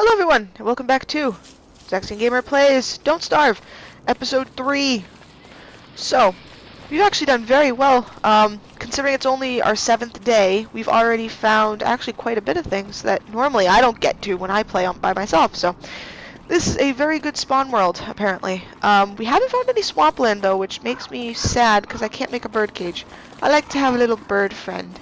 Hello everyone, and welcome back to Zaxxon Gamer Plays Don't Starve, Episode 3. So, we've actually done very well. Considering it's only our 7th day, we've already found actually quite a bit of things that normally I don't get to when I play by myself. So, this is a very good spawn world, apparently. We haven't found any swampland though, which makes me sad because I can't make a bird cage. I like to have a little bird friend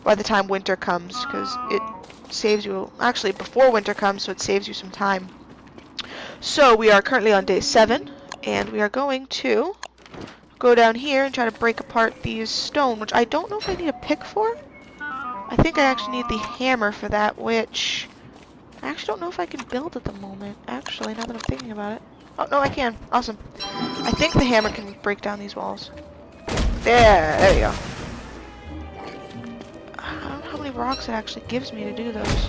by the time winter comes, because it saves you, actually before winter comes, so it saves you some time. So we are currently on day 7, and we are going to go down here and try to break apart these stone, which I don't know if I need a pick for. I think I actually need the hammer for that, which I actually don't know if I can build at the moment, actually, now that I'm thinking about it. Oh, no, I can. Awesome. I think the hammer can break down these walls. There you go. I don't know how many rocks it actually gives me to do those.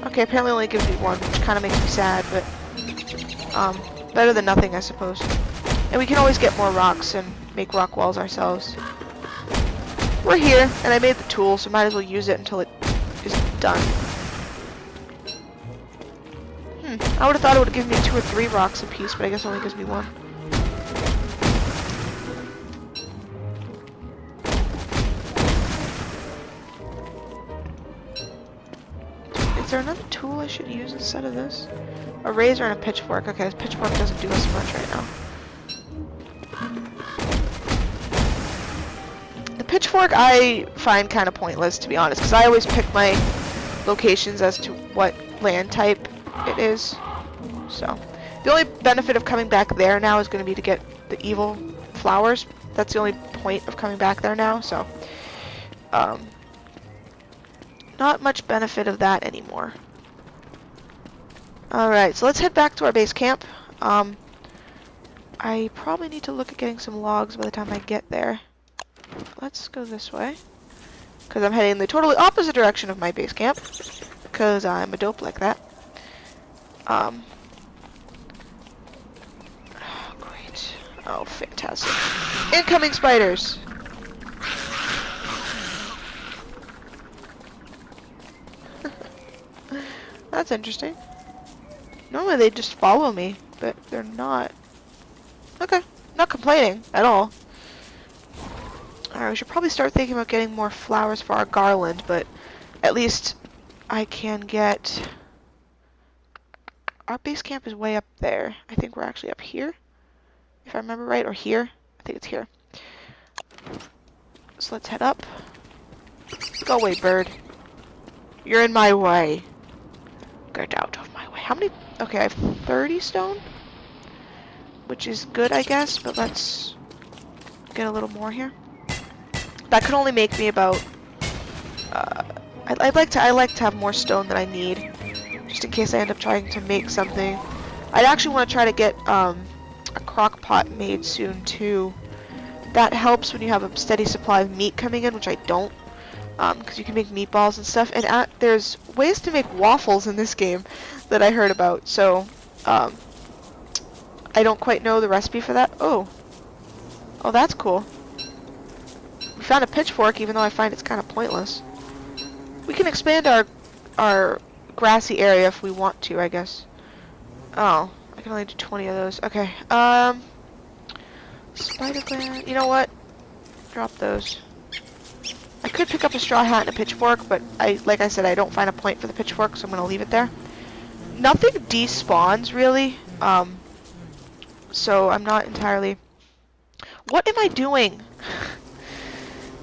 Okay, apparently it only gives me one, which kind of makes me sad, but better than nothing, I suppose. And we can always get more rocks and make rock walls ourselves. We're here, and I made the tool, so might as well use it until it is done. I would have thought it would give me 2 or 3 rocks apiece, but I guess it only gives me 1. Is there another tool I should use instead of this? A razor and a pitchfork. Okay, this pitchfork doesn't do us much right now. The pitchfork I find kind of pointless, to be honest, because I always pick my locations as to what land type it is. So, the only benefit of coming back there now is going to be to get the evil flowers. That's the only point of coming back there now, so not much benefit of that anymore. Alright, so let's head back to our base camp. I probably need to look at getting some logs by the time I get there. Let's go this way, because I'm heading in the totally opposite direction of my base camp, because I'm a dope like that. Oh, great. Oh, fantastic. Incoming spiders! That's interesting. Normally they just follow me, but they're not. Okay, not complaining at all. Alright, we should probably start thinking about getting more flowers for our garland, but at least I can get... Our base camp is way up there. I think we're actually up here, if I remember right, or here. I think it's here. So let's head up. Go away, bird. You're in my way. Get out of my way. How many? Okay, I have 30 stone, which is good, I guess, but let's get a little more here. That could only make me about, I like to have more stone than I need, just in case I end up trying to make something. I'd actually want to try to get, a crock pot made soon, too. That helps when you have a steady supply of meat coming in, which I don't. Because you can make meatballs and stuff, and there's ways to make waffles in this game that I heard about, so, I don't quite know the recipe for that. Oh, that's cool. We found a pitchfork, even though I find it's kind of pointless. We can expand our grassy area if we want to, I guess. Oh, I can only do 20 of those. Okay, spider gland, you know what? Drop those. I could pick up a straw hat and a pitchfork, but like I said, I don't find a point for the pitchfork, so I'm gonna leave it there. Nothing despawns really, so I'm not entirely... What am I doing?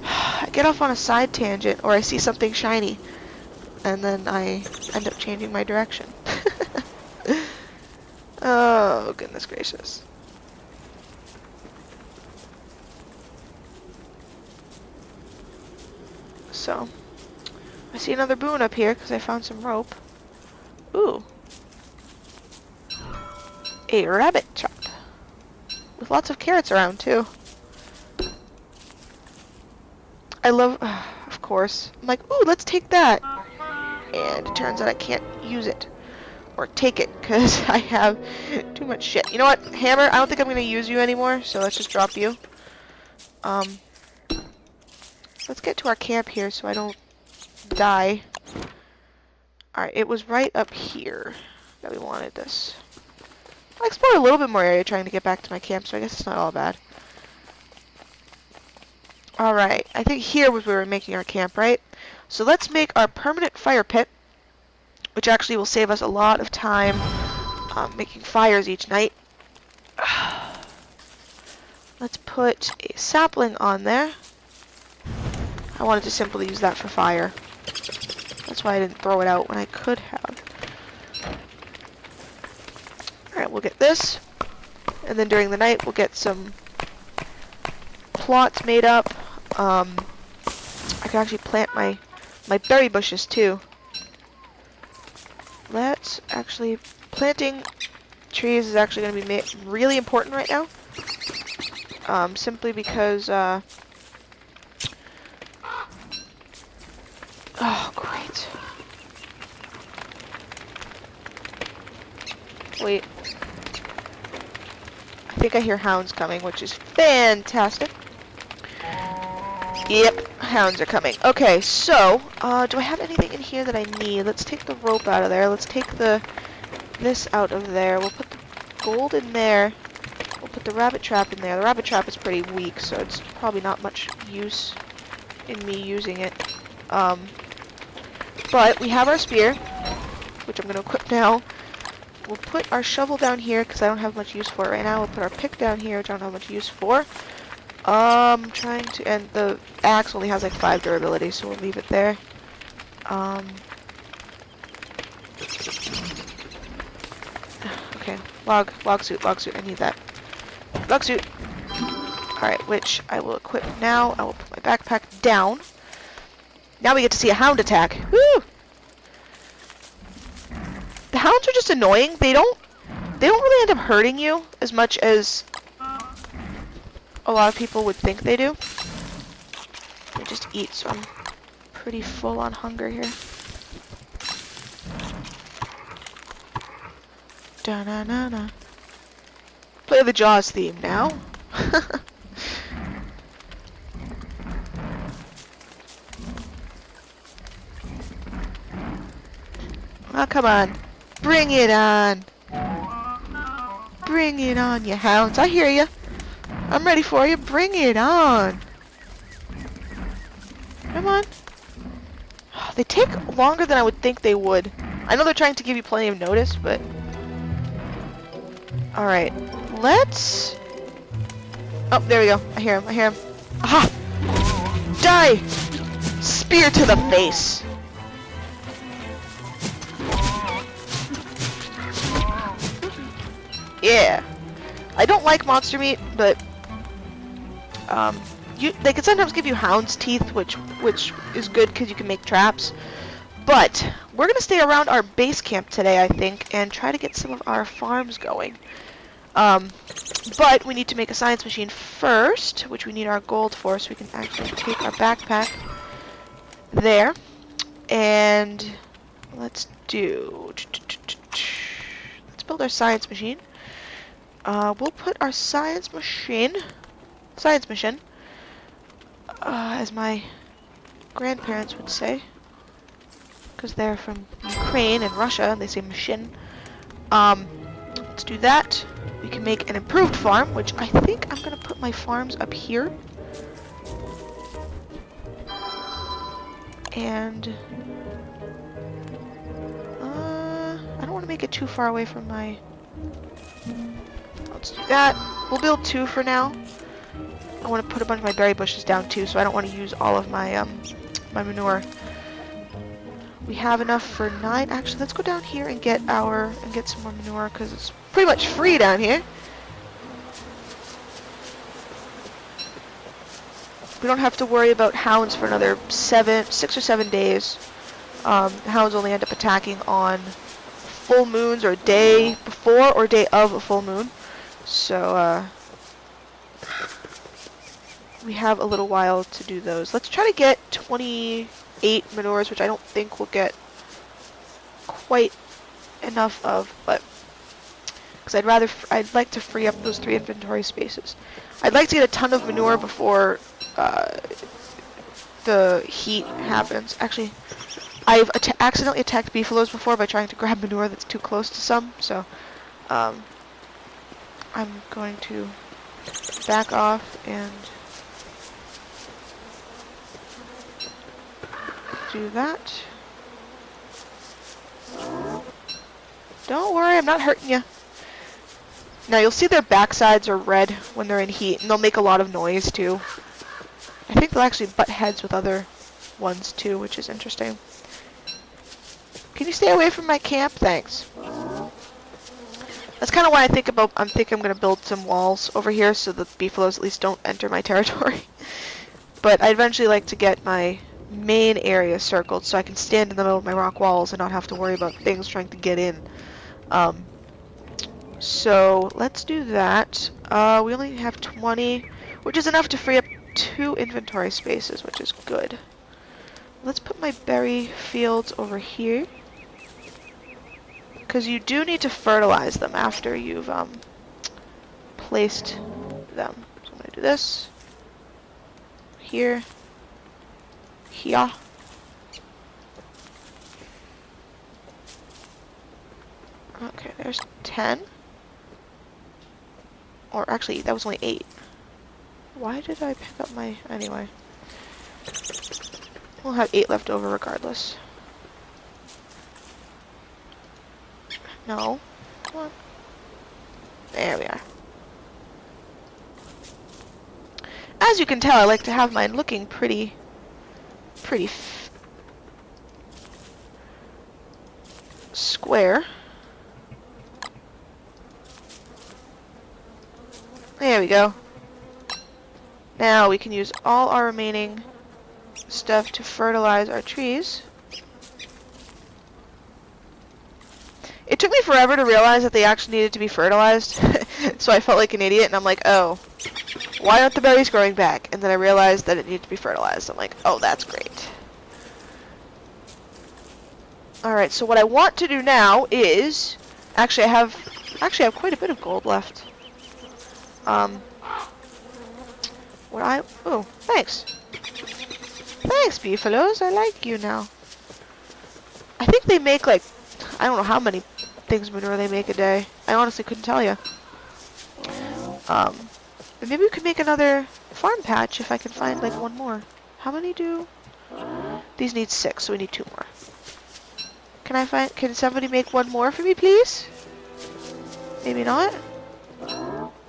I get off on a side tangent, or I see something shiny, and then I end up changing my direction. Oh, goodness gracious. So, I see another boon up here because I found some rope. Ooh. A rabbit trap. With lots of carrots around, too. I love... of course. I'm like, ooh, let's take that. And it turns out I can't use it. Or take it, because I have too much shit. You know what, Hammer? I don't think I'm going to use you anymore, so let's just drop you. Let's get to our camp here so I don't die. Alright, it was right up here that we wanted this. I explored a little bit more area trying to get back to my camp, so I guess it's not all bad. Alright, I think here was where we were making our camp, right? So let's make our permanent fire pit, which actually will save us a lot of time making fires each night. Let's put a sapling on there. I wanted to simply use that for fire. That's why I didn't throw it out when I could have. Alright, we'll get this. And then during the night, we'll get some plots made up. I can actually plant my berry bushes too. Let's actually... Planting trees is actually going to be really important right now. Simply because... oh, great. Wait. I think I hear hounds coming, which is fantastic. Yep, hounds are coming. Okay, so, do I have anything in here that I need? Let's take the rope out of there. Let's take this out of there. We'll put the gold in there. We'll put the rabbit trap in there. The rabbit trap is pretty weak, so it's probably not much use in me using it. But we have our spear, which I'm going to equip now. We'll put our shovel down here, because I don't have much use for it right now. We'll put our pick down here, which I don't have much use for. Trying to, and the axe only has like 5 durability, so we'll leave it there. Okay, log suit, I need that. Log suit! Alright, which I will equip now. I will put my backpack down. Now we get to see a hound attack. Woo! The hounds are just annoying. They don't really end up hurting you as much as a lot of people would think they do. They just eat, so I'm pretty full on hunger here. Da-na-na-na. Play the Jaws theme now. Oh, come on. Bring it on. Bring it on, you hounds. I hear you. I'm ready for you. Bring it on. Come on. They take longer than I would think they would. I know they're trying to give you plenty of notice, but... Alright. Let's... Oh, there we go. I hear him. Aha! Die! Spear to the face. Yeah. I don't like monster meat, but they can sometimes give you hound's teeth, which is good because you can make traps. But we're gonna stay around our base camp today, I think, and try to get some of our farms going. But we need to make a science machine first, which we need our gold for, so we can actually take our backpack there. And let's build our science machine. We'll put our science mission, as my grandparents would say, because they're from Ukraine and Russia, and they say machine. Let's do that. We can make an improved farm, which I think I'm gonna put my farms up here. And I don't want to make it too far away from my... Let's do that. We'll build 2 for now. I want to put a bunch of my berry bushes down too, so I don't want to use all of my my manure. We have enough for 9. Actually, let's go down here and get some more manure, because it's pretty much free down here. We don't have to worry about hounds for another 6 or 7 days. Hounds only end up attacking on full moons, or day before or day of a full moon. So we have a little while to do those. Let's try to get 28 manures, which I don't think we'll get quite enough of, but because I'd like to free up those 3 inventory spaces. I'd like to get a ton of manure before the heat happens. Actually, I've accidentally attacked beefaloes before by trying to grab manure that's too close to some, so I'm going to back off and do that. Don't worry, I'm not hurting you. Now you'll see their backsides are red when they're in heat, and they'll make a lot of noise too. I think they'll actually butt heads with other ones too, which is interesting. Can you stay away from my camp? Thanks. That's kind of why I think I'm going to build some walls over here so the beefaloes at least don't enter my territory. But I'd eventually like to get my main area circled so I can stand in the middle of my rock walls and not have to worry about things trying to get in. So let's do that. We only have 20, which is enough to free up 2 inventory spaces, which is good. Let's put my berry fields over here, because you do need to fertilize them after you've placed them. So I'm going to do this. Here. Here. Okay, there's 10. Or actually, that was only 8. Why did I pick up my... Anyway. We'll have 8 left over regardless. No. Come on. There we are. As you can tell, I like to have mine looking pretty square. There we go. Now we can use all our remaining stuff to fertilize our trees. It took me forever to realize that they actually needed to be fertilized, so I felt like an idiot, and I'm like, oh, why aren't the berries growing back? And then I realized that it needed to be fertilized. I'm like, oh, that's great. Alright, so what I want to do now is... Actually, I have quite a bit of gold left. Oh, thanks. Thanks, beefaloes. I like you now. I think they make, like, I don't know how many things manure they make a day. I honestly couldn't tell you. Maybe we could make another farm patch if I can find, like, one more. How many do? These need 6, so we need 2 more. Can somebody make one more for me, please? Maybe not?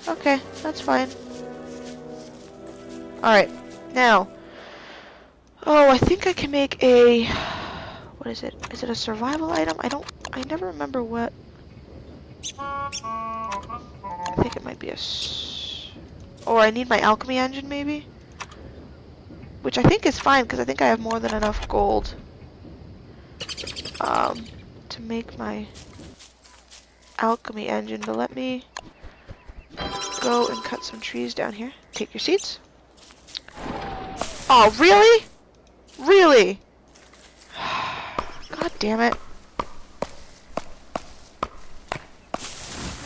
Okay, that's fine. Alright, now. Oh, I think I can make a... What is it? Is it a survival item? I never remember what... I think it might be a... Or I need my alchemy engine, maybe? Which I think is fine, because I think I have more than enough gold to make my alchemy engine. But let me go and cut some trees down here. Take your seats. Oh, really? Really? God damn it.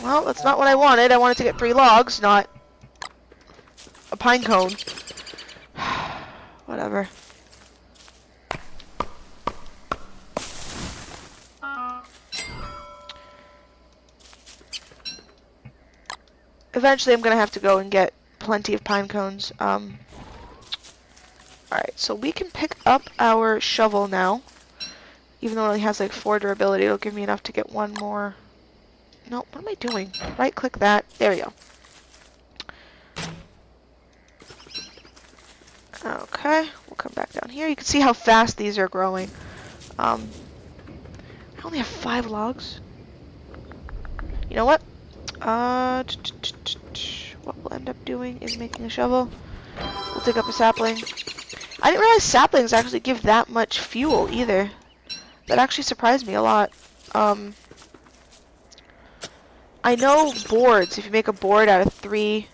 Well, that's not what I wanted. I wanted to get 3 logs, not a pine cone. Whatever. Eventually I'm gonna have to go and get plenty of pine cones. Alright, so we can pick up our shovel now. Even though it only has like 4 durability, it'll give me enough to get 1 more. No, what am I doing? Right click that. There we go. Okay, we'll come back down here. You can see how fast these are growing. I only have 5 logs. You know what? What we'll end up doing is making a shovel. We'll dig up a sapling. I didn't realize saplings actually give that much fuel either. That actually surprised me a lot. I know boards, if you make a board out of 3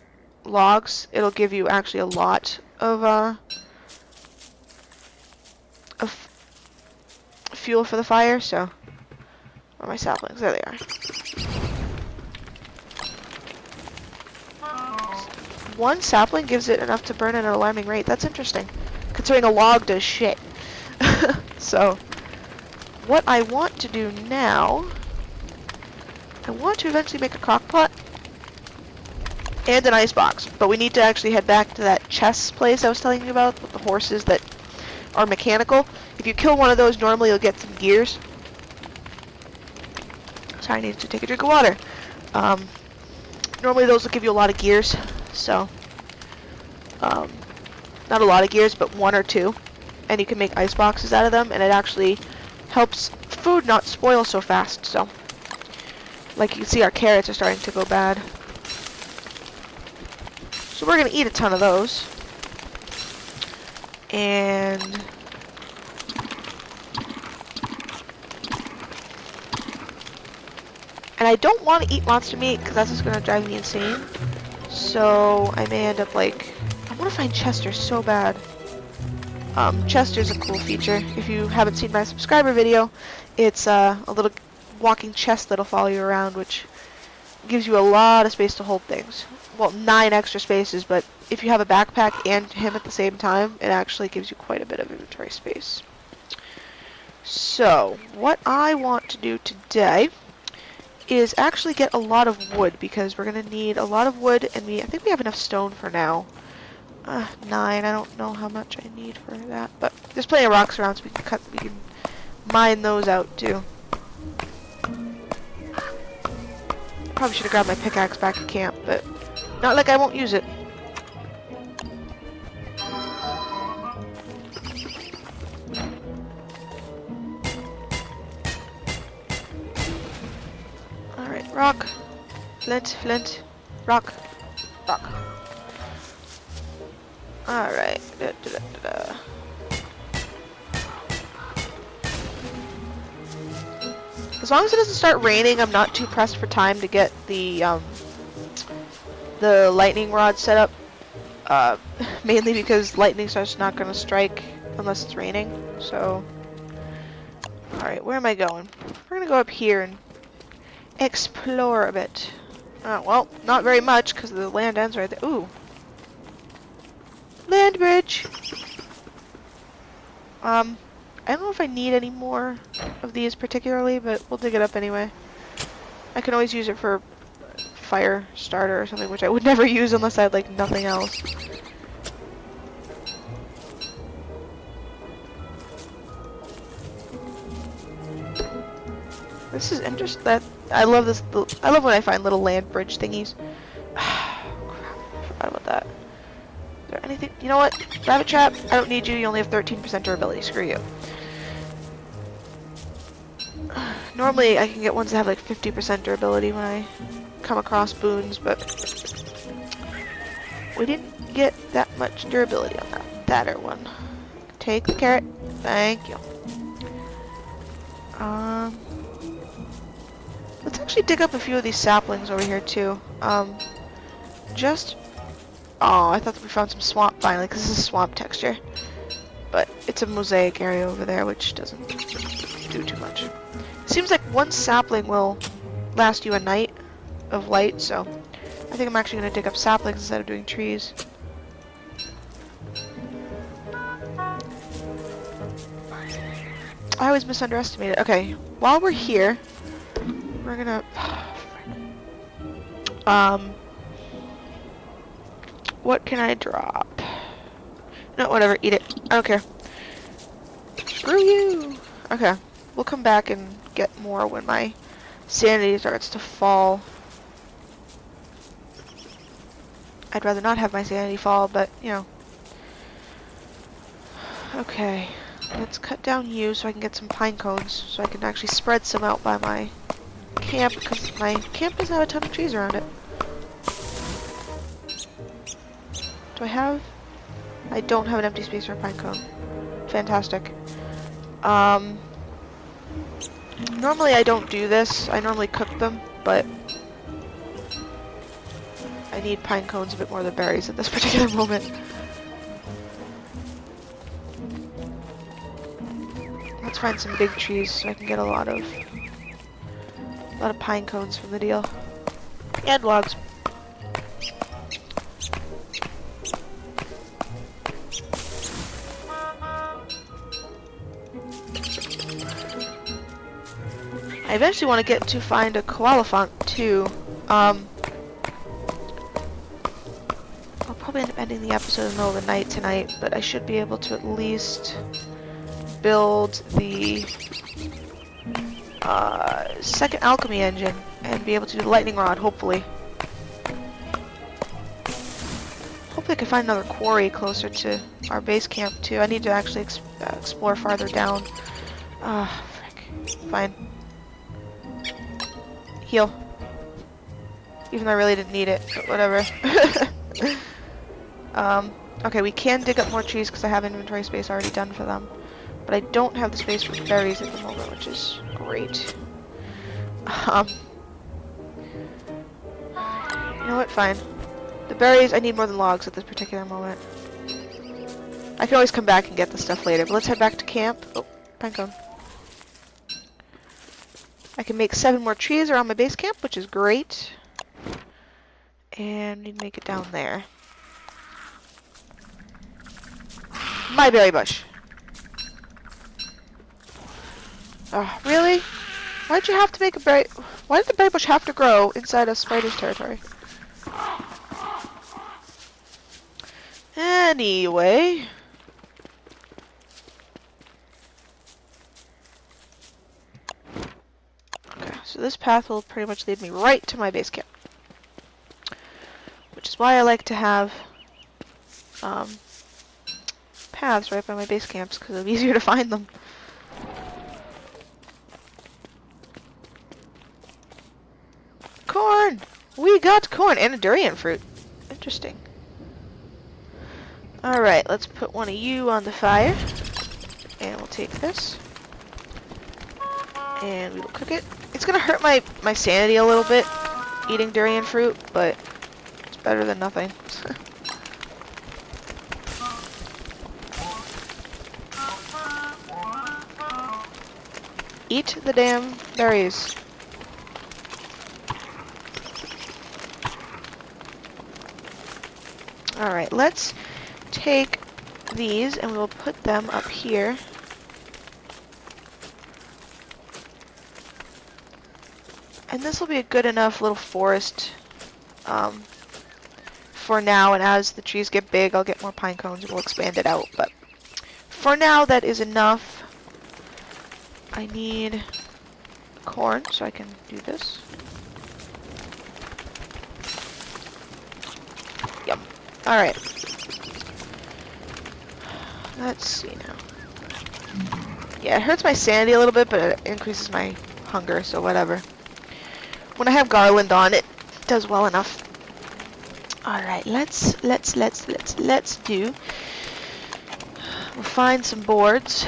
logs, it'll give you actually a lot of fuel for the fire, so... Where are my saplings? There they are. 1 sapling gives it enough to burn at an alarming rate. That's interesting, considering a log does shit. So, what I want to do now, I want to eventually make a crock pot and an icebox, but we need to actually head back to that chess place I was telling you about with the horses that are mechanical. If you kill one of those, normally you'll get some gears. Sorry, I need to take a drink of water. Normally those will give you a lot of gears, so not a lot of gears, but 1 or 2, and you can make ice boxes out of them, and it actually helps food not spoil so fast. So, like you can see, our carrots are starting to go bad, so we're gonna eat a ton of those. And I don't want to eat monster meat because that's just gonna drive me insane. So I may end up like, I want to find Chester so bad. Chester's a cool feature. If you haven't seen my subscriber video, it's a little walking chest that'll follow you around, which gives you a lot of space to hold things. Well, 9 extra spaces, but if you have a backpack and him at the same time, it actually gives you quite a bit of inventory space. So, what I want to do today is actually get a lot of wood, because we're going to need a lot of wood, and I think we have enough stone for now. 9, I don't know how much I need for that, but there's plenty of rocks around, so we can mine those out too. Probably should have grabbed my pickaxe back at camp, but not like I won't use it. Alright, rock, flint, rock, rock. Alright. As long as it doesn't start raining, I'm not too pressed for time to get the lightning rod set up. Mainly because lightning starts not going to strike unless it's raining. So, alright, where am I going? We're going to go up here and explore a bit. Well, not very much because the land ends right there. Ooh. Land bridge! I don't know if I need any more of these particularly, but we'll dig it up anyway. I can always use it for fire starter or something, which I would never use unless I had like nothing else. This is interesting. I love this. I love when I find little land bridge thingies. Crap, I forgot about that. Is there anything? You know what? Rabbit trap. I don't need you. You only have 13% durability. Screw you. Normally, I can get ones that have like 50% durability when I come across boons, but we didn't get that much durability on that one. Take the carrot. Thank you. Let's actually dig up a few of these saplings over here too. Oh, I thought that we found some swamp finally, because this is swamp texture. But it's a mosaic area over there, which doesn't do too much. It seems like one sapling will last you a night of light, so I think I'm actually going to dig up saplings instead of doing trees. I always misunderestimate it. Okay, while we're here, we're gonna... what can I drop? No, whatever, eat it. I don't care. Screw you! Okay, we'll come back and get more when my sanity starts to fall. I'd rather not have my sanity fall, but, you know. Okay, let's cut down you so I can get some pine cones, so I can actually spread some out by my camp, because my camp doesn't have a ton of trees around it. Do I have? I don't have an empty space for a pine cone. Fantastic. Normally I don't do this. I normally cook them, but I need pine cones a bit more than berries at this particular moment. Let's find some big trees so I can get a lot of pine cones from the deal. And logs. I eventually want to get to find a koala font too. I'll probably end up ending the episode in the middle of the night tonight, but I should be able to at least build the second alchemy engine and be able to do the lightning rod, hopefully. Hopefully I can find another quarry closer to our base camp too. I need to actually explore farther down. Ah, frick. Fine. Heal. Even though I really didn't need it, but whatever. Okay, we can dig up more trees because I have inventory space already done for them. But I don't have the space for berries at the moment, which is great. You know what? Fine. The berries, I need more than logs at this particular moment. I can always come back and get the stuff later, but let's head back to camp. Oh, pinecone. I can make 7 more trees around my base camp, which is great. And we need to make it down there. My berry bush. Oh, really? Why'd you have to make a berry... Why did the berry bush have to grow inside a spider's territory? Anyway... Okay, so this path will pretty much lead me right to my base camp. Which is why I like to have paths right by my base camps, because it'll be easier to find them. Corn! We got corn and a durian fruit. Interesting. Alright, let's put one of you on the fire. And we'll take this. And we will cook it. It's gonna hurt my sanity a little bit, eating durian fruit, but it's better than nothing. Eat the damn berries. Alright, let's take these and we'll put them up here. And this will be a good enough little forest for now, and as the trees get big I'll get more pine cones and we'll expand it out, but for now that is enough. I need corn so I can do this. Yum. Alright. Let's see now. Yeah, it hurts my sanity a little bit, but it increases my hunger, so whatever. When I have garland on, it does well enough. Alright, let's do. We'll find some boards.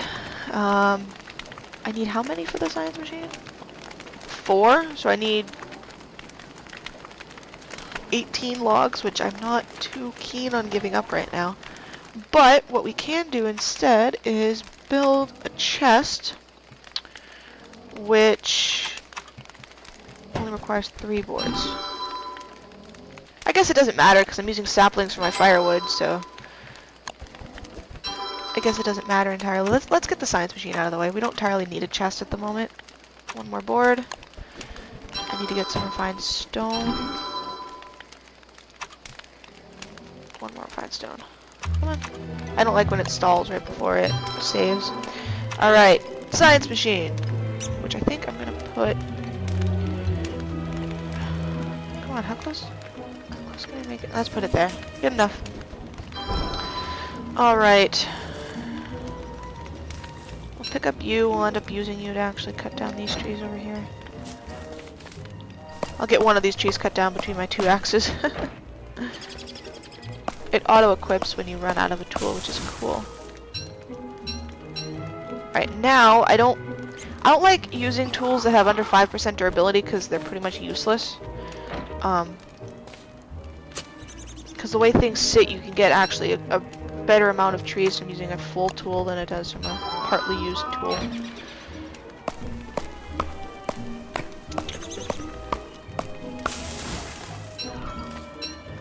I need how many for the science machine? 4, so I need 18 logs, which I'm not too keen on giving up right now. But what we can do instead is build a chest, which only requires 3 boards. I guess it doesn't matter because I'm using saplings for my firewood, so I guess it doesn't matter entirely. Let's get the science machine out of the way. We don't entirely need a chest at the moment. 1 more board. I need to get some refined stone. 1 more refined stone. Come on. I don't like when it stalls right before it saves. Alright, science machine. Which I think I'm gonna put... Come on, how close? How close can I make it? Let's put it there. Good enough. Alright. We'll pick up you. We'll end up using you to actually cut down these trees over here. I'll get one of these trees cut down between my 2 axes. It auto-equips when you run out of a tool, which is cool. Alright, now I don't like using tools that have under 5% durability because they're pretty much useless. Because the way things sit, you can get actually a better amount of trees from using a full tool than it does from a partly used tool.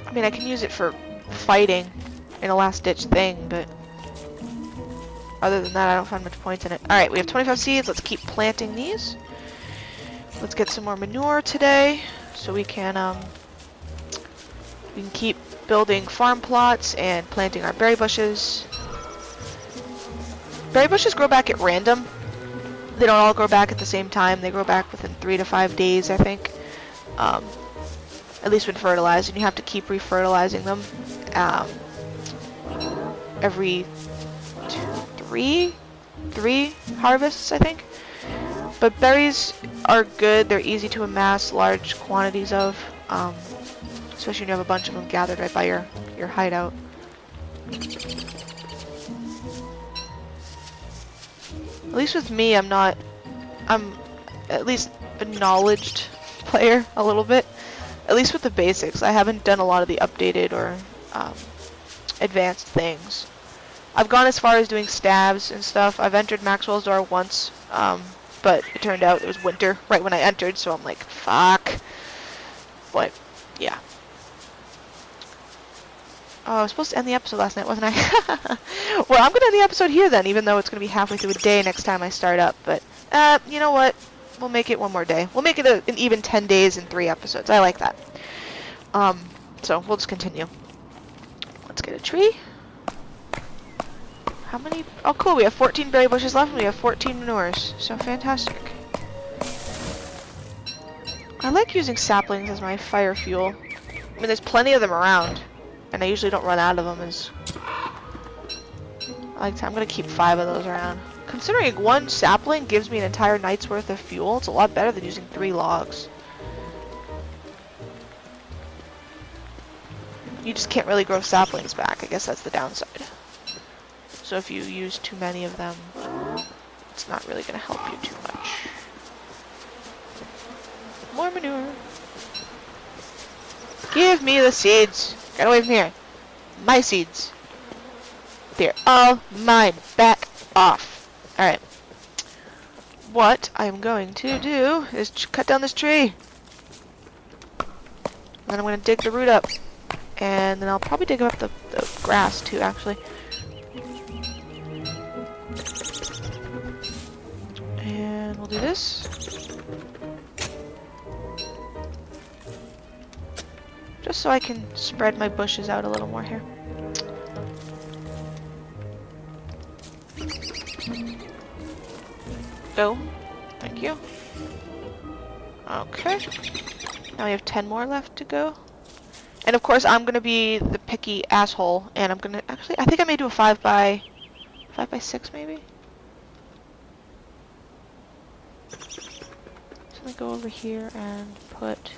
I mean, I can use it for fighting in a last-ditch thing, but other than that, I don't find much point in it. Alright, we have 25 seeds. Let's keep planting these. Let's get some more manure today, so we can keep building farm plots and planting our berry bushes. Berry bushes grow back at random. They don't all grow back at the same time. They grow back within 3 to 5 days, I think. At least when fertilized, and you have to keep refertilizing them every three harvests, I think. But berries are good. They're easy to amass large quantities of, especially when you have a bunch of them gathered right by your hideout. At least with me, I'm at least a knowledged player a little bit. At least with the basics. I haven't done a lot of the updated or advanced things. I've gone as far as doing stabs and stuff. I've entered Maxwell's door once, but it turned out it was winter right when I entered, so I'm like, fuck. But, yeah. Oh, I was supposed to end the episode last night, wasn't I? Well, I'm going to end the episode here then, even though it's going to be halfway through a day next time I start up. But, you know what? We'll make it one more day. We'll make it an even 10 days and 3 episodes. I like that. So, we'll just continue. Let's get a tree. How many? Oh, cool. We have 14 berry bushes left, and we have 14 manures. So, fantastic. I like using saplings as my fire fuel. I mean, there's plenty of them around, and I usually don't run out of them as... I'm going to keep 5 of those around. Considering 1 sapling gives me an entire night's worth of fuel, it's a lot better than using 3 logs. You just can't really grow saplings back. I guess that's the downside. So if you use too many of them, it's not really going to help you too much. More manure. Give me the seeds. Get away from here. My seeds. They're all mine. Back off. Alright. What I'm going to do is cut down this tree. And then I'm going to dig the root up. And then I'll probably dig up the grass too, actually. And we'll do this. Just so I can spread my bushes out a little more here. Go. Thank you. Okay. Now we have 10 more left to go. And of course I'm gonna be the picky asshole, and I'm gonna actually I think I may do a 5 by 6 maybe. So let me go over here and put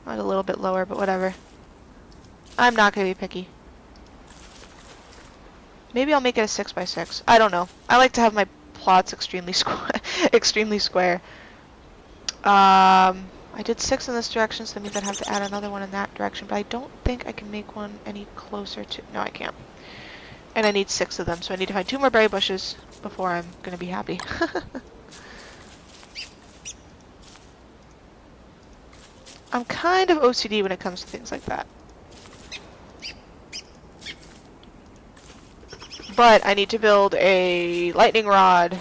a little bit lower, but whatever. I'm not gonna be picky. Maybe I'll make it a 6 by 6. I don't know. I like to have my plots extremely square. I did 6 in this direction, so that means I'd have to add another one in that direction, but I don't think I can make one any closer to... No, I can't. And I need 6 of them, so I need to find 2 more berry bushes before I'm gonna be happy. I'm kind of OCD when it comes to things like that. But I need to build a lightning rod,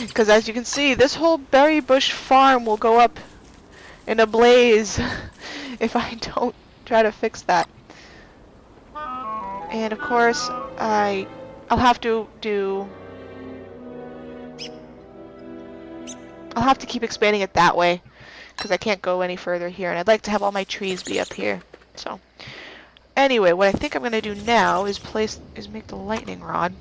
because as you can see, this whole berry bush farm will go up in a blaze if I don't try to fix that. And of course, I'll have to keep expanding it that way, because I can't go any further here, and I'd like to have all my trees be up here. So anyway, what I think I'm gonna do now is make the lightning rod,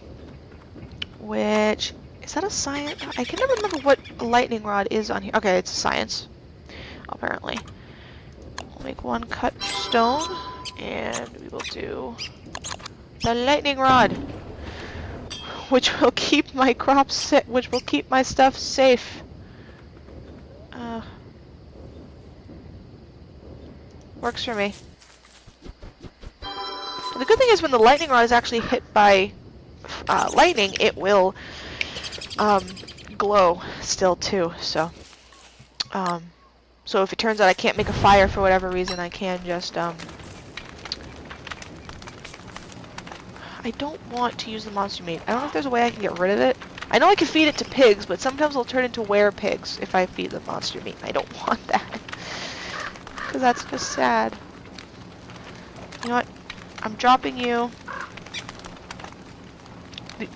which is that a science? I can never remember what a lightning rod is on here. Okay, it's a science, apparently. We'll make 1 cut stone, and we will do the lightning rod, which will keep my crops which will keep my stuff safe. Works for me. The good thing is when the lightning rod is actually hit by lightning, it will glow still too. So, so if it turns out I can't make a fire for whatever reason, I can just I don't want to use the monster meat. I don't know if there's a way I can get rid of it. I know I can feed it to pigs, but sometimes they'll turn into were-pigs if I feed them monster meat. I don't want that. Because that's just sad. You know what? I'm dropping you.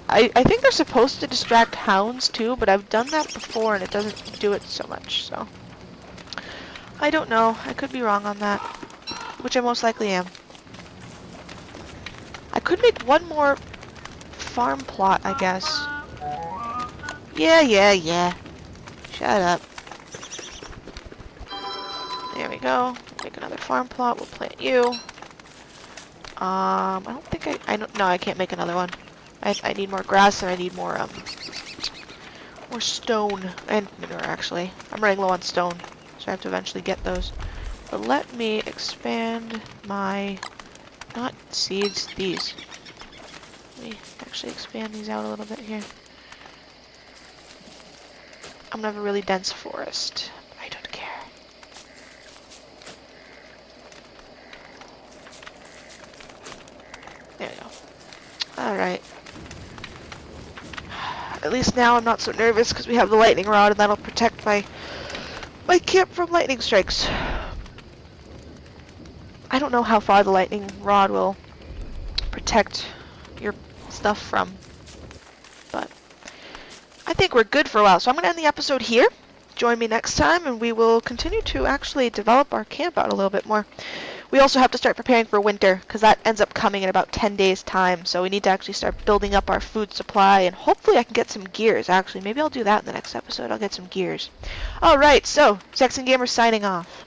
I think they're supposed to distract hounds too, but I've done that before and it doesn't do it so much, so. I don't know. I could be wrong on that. Which I most likely am. I could make one more farm plot, I guess. Yeah. Shut up. There we go. Make another farm plot. We'll plant you. I don't think I don't, no, I can't make another one. I need more grass and I need more stone and manure, actually. I'm running low on stone, so I have to eventually get those. But let me expand my, not seeds, these. Let me actually expand these out a little bit here. I'm gonna have a really dense forest. I don't care. There we go. Alright. At least now I'm not so nervous because we have the lightning rod and that'll protect my camp from lightning strikes. I don't know how far the lightning rod will protect your stuff from, but I think we're good for a while. So I'm going to end the episode here. Join me next time and we will continue to actually develop our camp out a little bit more. We also have to start preparing for winter because that ends up coming in about 10 days time. So we need to actually start building up our food supply and hopefully I can get some gears actually. Maybe I'll do that in the next episode. I'll get some gears. Alright, so Sexton Gamer signing off.